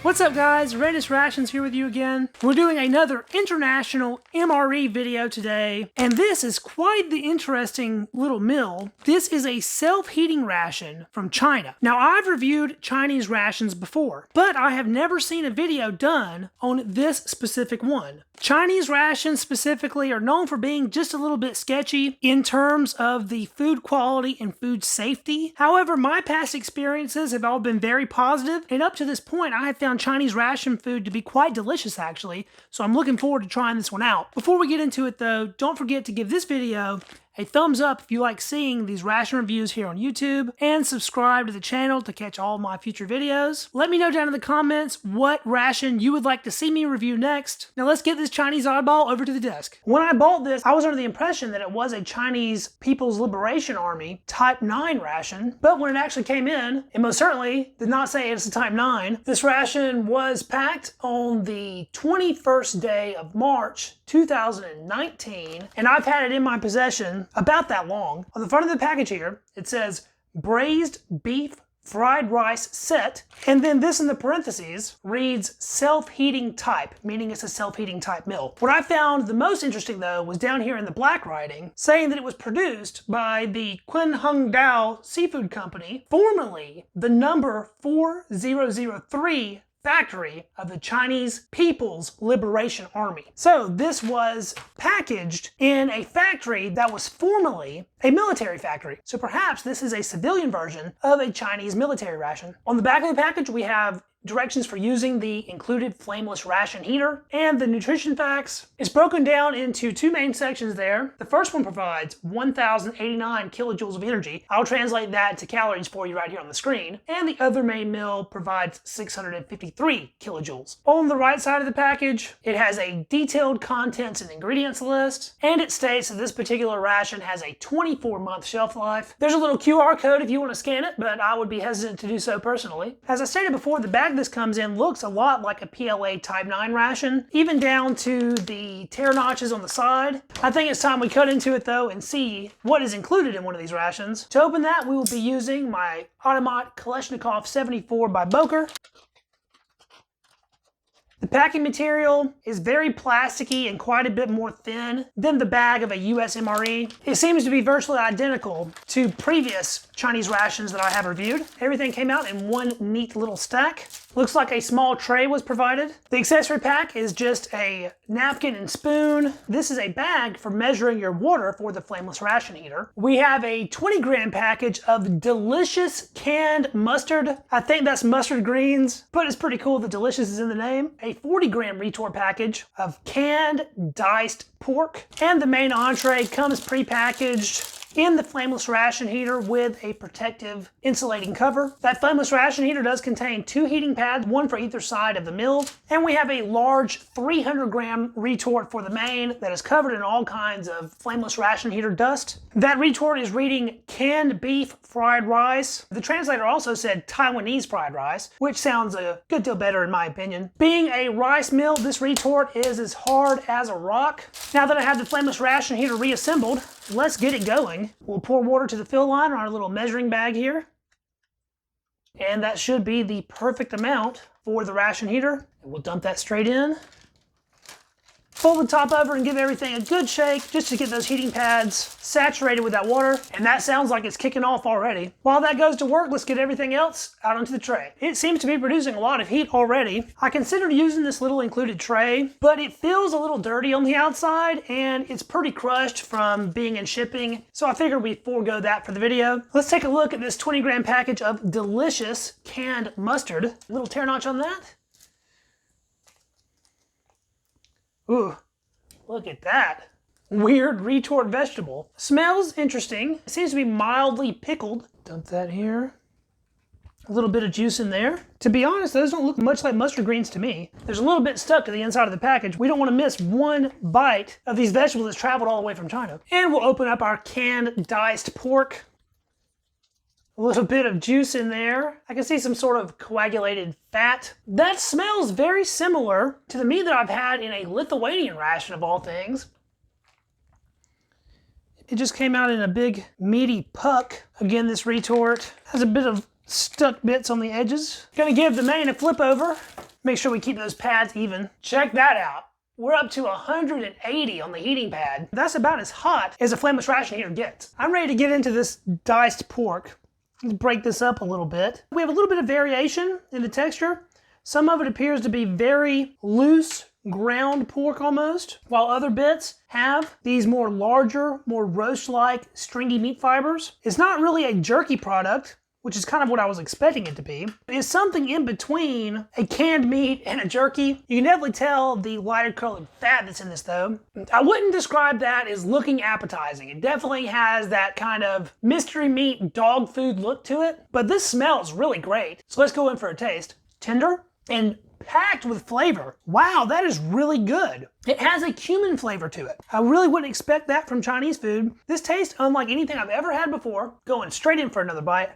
What's up guys, Readiness Rations here with you again. We're doing another international MRE video today, and this is quite the interesting little meal. This is a self-heating ration from China. Now I've reviewed Chinese rations before, but I have never seen a video done on this specific one. Chinese rations specifically are known for being just a little bit sketchy in terms of the food quality and food safety. However, my past experiences have all been very positive, and up to this point I have found Chinese ration food to be quite delicious actually, so I'm looking forward to trying this one out. Before we get into it though, don't forget to give this video a thumbs up if you like seeing these ration reviews here on YouTube, and subscribe to the channel to catch all my future videos. Let me know down in the comments what ration you would like to see me review next. Now let's get this Chinese oddball over to the desk. When I bought this, I was under the impression that it was a Chinese People's Liberation Army Type 9 ration, but when it actually came in, it most certainly did not say it's a Type 9. This ration was packed on the 21st day of March 2019, and I've had it in my possession about that long. On the front of the package here, it says braised beef fried rice set, and then this in the parentheses reads self-heating type, meaning it's a self-heating type meal. What I found the most interesting though was down here in the black writing saying that it was produced by the Quinhongdao Seafood Company, formerly the number 4003 factory of the Chinese People's Liberation Army. So this was packaged in a factory that was formerly a military factory. So perhaps this is a civilian version of a Chinese military ration. On the back of the package we have directions for using the included flameless ration heater, and the nutrition facts is broken down into two main sections there. The first one provides 1,089 kilojoules of energy. I'll translate that to calories for you right here on the screen. And the other main meal provides 653 kilojoules. On the right side of the package, it has a detailed contents and ingredients list, and it states that this particular ration has a 24-month shelf life. There's a little QR code if you want to scan it, but I would be hesitant to do so personally. As I stated before, the bag this comes in looks a lot like a PLA Type 9 ration, even down to the tear notches on the side. I think it's time we cut into it though and see what is included in one of these rations. To open that, we will be using my Automat Kalashnikov 74 by Boker. The packing material is very plasticky and quite a bit more thin than the bag of a US MRE. It seems to be virtually identical to previous Chinese rations that I have reviewed. Everything came out in one neat little stack. Looks like a small tray was provided. The accessory pack is just a napkin and spoon. This is a bag for measuring your water for the flameless ration heater. We have a 20-gram package of delicious canned mustard. I think that's mustard greens, but it's pretty cool that delicious is in the name. A 40-gram retort package of canned diced pork. And the main entree comes pre-packaged in the flameless ration heater with a protective insulating cover. That flameless ration heater does contain 2 heating pads, one for either side of the mill, and we have a large 300-gram retort for the main that is covered in all kinds of flameless ration heater dust. That retort is reading canned beef fried rice. The translator also said Taiwanese fried rice, which sounds a good deal better in my opinion. Being a rice mill, this retort is as hard as a rock. Now that I have the flameless ration heater reassembled, let's get it going. We'll pour water to the fill line on our little measuring bag here. And that should be the perfect amount for the ration heater. And we'll dump that straight in. Fold the top over and give everything a good shake just to get those heating pads saturated with that water. And that sounds like it's kicking off already. While that goes to work, let's get everything else out onto the tray. It seems to be producing a lot of heat already. I considered using this little included tray, but it feels a little dirty on the outside and it's pretty crushed from being in shipping. So I figured we'd forego that for the video. Let's take a look at this 20-gram package of delicious canned mustard. A little tear notch on that. Ooh, look at that. Weird retort vegetable. Smells interesting. It seems to be mildly pickled. Dump that here. A little bit of juice in there. To be honest, those don't look much like mustard greens to me. There's a little bit stuck to the inside of the package. We don't want to miss one bite of these vegetables that's traveled all the way from China. And we'll open up our canned diced pork. A little bit of juice in there. I can see some sort of coagulated fat. That smells very similar to the meat that I've had in a Lithuanian ration of all things. It just came out in a big meaty puck. Again, this retort has a bit of stuck bits on the edges. Gonna give the main a flip over Make sure we keep those pads even. Check that out. We're up to 180 on the heating pad. That's about as hot as a flameless ration heater gets. I'm ready to get into this diced pork. Let's break this up a little bit. We have a little bit of variation in the texture. Some of it appears to be very loose, ground pork almost, while other bits have these more larger, more roast-like, stringy meat fibers. It's not really a jerky product, which is kind of what I was expecting it to be. It's something in between a canned meat and a jerky. You can definitely tell the lighter colored fat that's in this though. I wouldn't describe that as looking appetizing. It definitely has that kind of mystery meat dog food look to it, but this smells really great. So let's go in for a taste. Tender and packed with flavor. Wow, that is really good. It has a cumin flavor to it. I really wouldn't expect that from Chinese food. This tastes unlike anything I've ever had before. Going straight in for another bite.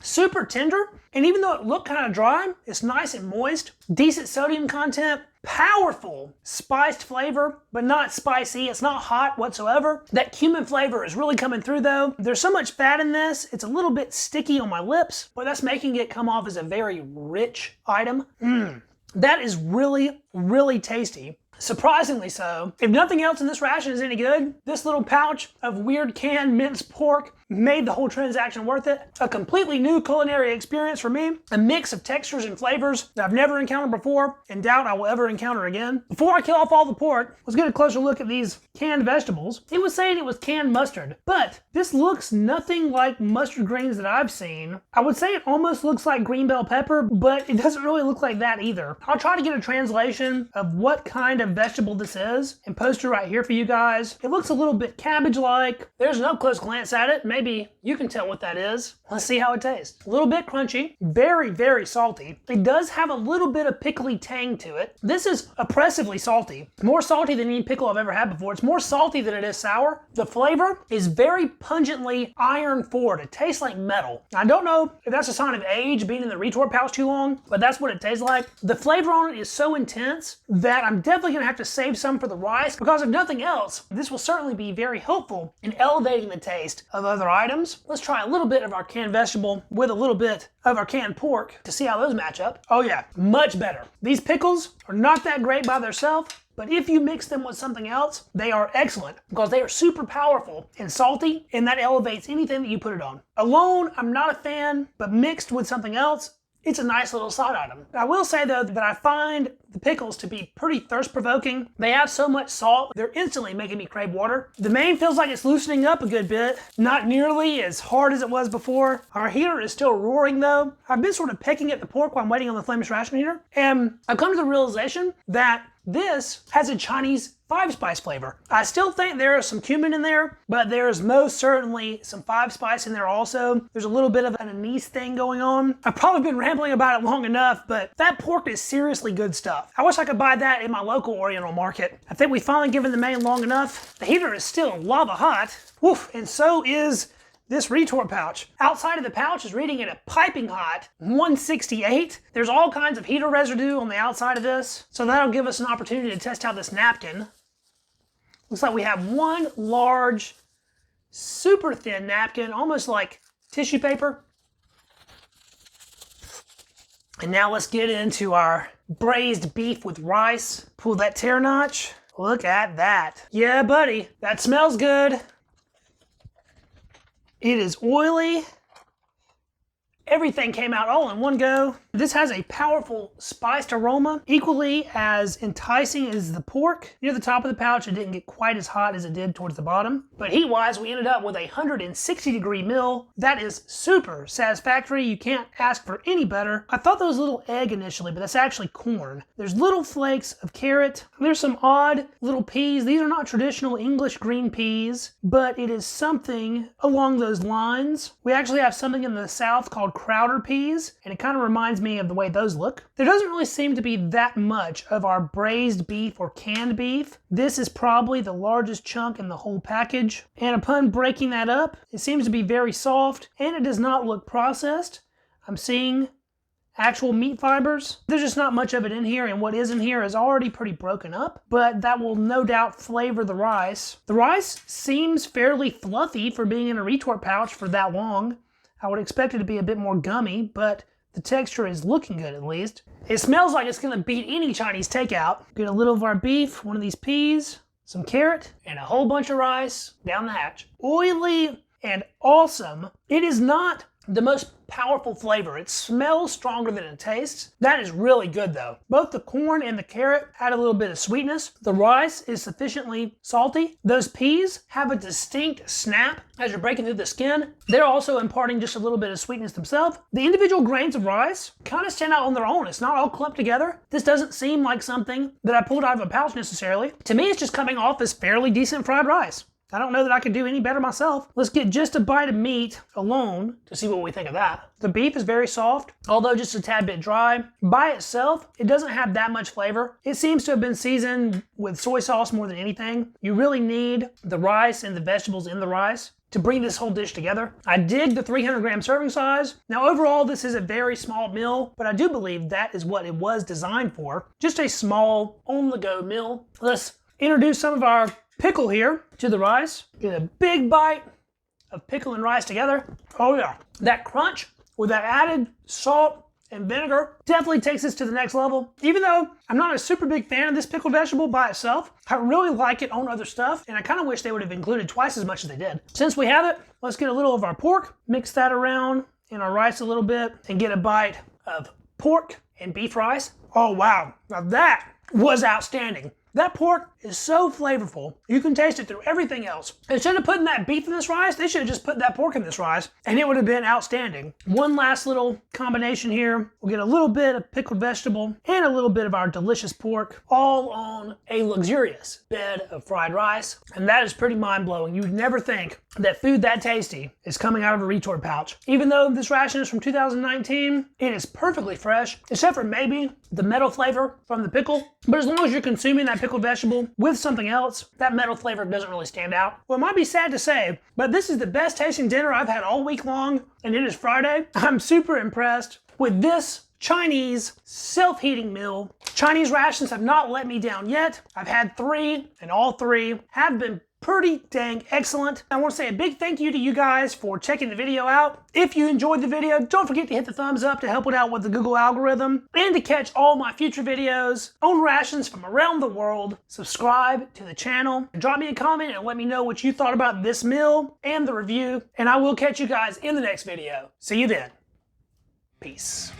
Super tender, and even though it looked kind of dry, it's nice and moist. Decent sodium content, powerful spiced flavor, but not spicy. It's not hot whatsoever. That cumin flavor is really coming through though. There's so much fat in this, it's a little bit sticky on my lips, but that's making it come off as a very rich item. That is really, really tasty. Surprisingly so. If nothing else in this ration is any good, this little pouch of weird canned minced pork made the whole transaction worth it. A completely new culinary experience for me. A mix of textures and flavors that I've never encountered before and doubt I will ever encounter again. Before I kill off all the pork, let's get a closer look at these canned vegetables. It was saying it was canned mustard, but this looks nothing like mustard greens that I've seen. I would say it almost looks like green bell pepper, but it doesn't really look like that either. I'll try to get a translation of what kind of vegetable this is and post it right here for you guys. It looks a little bit cabbage-like. There's an up-close glance at it. Maybe you can tell what that is. Let's see how it tastes. A little bit crunchy, very, very salty. It does have a little bit of pickly tang to it. This is oppressively salty. More salty than any pickle I've ever had before. It's more salty than it is sour. The flavor is very pungently iron forward. It tastes like metal. I don't know if that's a sign of age, being in the retort pouch too long, but that's what it tastes like. The flavor on it is so intense that I'm definitely gonna have to save some for the rice, because if nothing else, this will certainly be very helpful in elevating the taste of other items. Let's try a little bit of our canned vegetable with a little bit of our canned pork to see how those match up. Oh yeah, much better. These pickles are not that great by themselves, but if you mix them with something else, they are excellent because they are super powerful and salty, and that elevates anything that you put it on. Alone, I'm not a fan, but mixed with something else, it's a nice little side item. I will say though that I find the pickles to be pretty thirst-provoking. They have so much salt, they're instantly making me crave water. The main feels like it's loosening up a good bit, not nearly as hard as it was before. Our heater is still roaring though. I've been sort of pecking at the pork while I'm waiting on the flameless ration heater, and I've come to the realization that this has a Chinese 5-spice flavor. I still think there is some cumin in there, but there's most certainly some 5-spice in there also. There's a little bit of an anise thing going on. I've probably been rambling about it long enough, but that pork is seriously good stuff. I wish I could buy that in my local Oriental market. I think we've finally given the main long enough. The heater is still lava hot. Woof, and so is this retort pouch. Outside of the pouch is reading at a piping hot 168. There's all kinds of heater residue on the outside of this, so that'll give us an opportunity to test out this napkin. Looks like we have one large, super thin napkin, almost like tissue paper. And now let's get into our braised beef with rice. Pull that tear notch. Look at that. Yeah, buddy, that smells good. It is oily. Everything came out all in one go. This has a powerful spiced aroma, equally as enticing as the pork. Near the top of the pouch, it didn't get quite as hot as it did towards the bottom. But heat-wise, we ended up with a 160-degree mill. That is super satisfactory. You can't ask for any better. I thought that was a little egg initially, but that's actually corn. There's little flakes of carrot. There's some odd little peas. These are not traditional English green peas, but it is something along those lines. We actually have something in the South called Crowder peas, and it kind of reminds me of the way those look. There doesn't really seem to be that much of our braised beef or canned beef. This is probably the largest chunk in the whole package, and upon breaking that up, it seems to be very soft, and it does not look processed. I'm seeing actual meat fibers. There's just not much of it in here, and what is in here is already pretty broken up, but that will no doubt flavor the rice. The rice seems fairly fluffy for being in a retort pouch for that long. I would expect it to be a bit more gummy, but the texture is looking good at least. It smells like it's gonna beat any Chinese takeout. Get a little of our beef, one of these peas, some carrot, and a whole bunch of rice down the hatch. Oily and awesome. It is not the most powerful flavor. It smells stronger than it tastes. That is really good though. Both the corn and the carrot add a little bit of sweetness. The rice is sufficiently salty. Those peas have a distinct snap as you're breaking through the skin. They're also imparting just a little bit of sweetness themselves. The individual grains of rice kind of stand out on their own. It's not all clumped together. This doesn't seem like something that I pulled out of a pouch necessarily. To me, it's just coming off as fairly decent fried rice. I don't know that I could do any better myself. Let's get just a bite of meat alone to see what we think of that. The beef is very soft, although just a tad bit dry. By itself, it doesn't have that much flavor. It seems to have been seasoned with soy sauce more than anything. You really need the rice and the vegetables in the rice to bring this whole dish together. I dig the 300 gram serving size. Now overall, this is a very small meal, but I do believe that is what it was designed for. Just a small, on-the-go meal. Let's introduce some of our pickle here to the rice. Get a big bite of pickle and rice together. Oh yeah, that crunch with that added salt and vinegar definitely takes this to the next level. Even though I'm not a super big fan of this pickled vegetable by itself, I really like it on other stuff, and I kind of wish they would have included twice as much as they did. Since we have it, let's get a little of our pork, mix that around in our rice a little bit, and get a bite of pork and beef rice. Oh wow, now that was outstanding. That pork is so flavorful. You can taste it through everything else. Instead of putting that beef in this rice, they should have just put that pork in this rice, and it would have been outstanding. One last little combination here. We'll get a little bit of pickled vegetable and a little bit of our delicious pork, all on a luxurious bed of fried rice. And that is pretty mind-blowing. You would never think that food that tasty is coming out of a retort pouch. Even though this ration is from 2019, it is perfectly fresh, except for maybe the metal flavor from the pickle. But as long as you're consuming that pickled vegetable with something else, that metal flavor doesn't really stand out. Well, it might be sad to say, but this is the best tasting dinner I've had all week long, and it is Friday. I'm super impressed with this Chinese self-heating meal. Chinese rations have not let me down yet. I've had 3, and all 3 have been pretty dang excellent. I want to say a big thank you to you guys for checking the video out. If you enjoyed the video, don't forget to hit the thumbs up to help it out with the Google algorithm. And to catch all my future videos on rations from around the world, subscribe to the channel. Drop me a comment and let me know what you thought about this meal and the review. And I will catch you guys in the next video. See you then. Peace.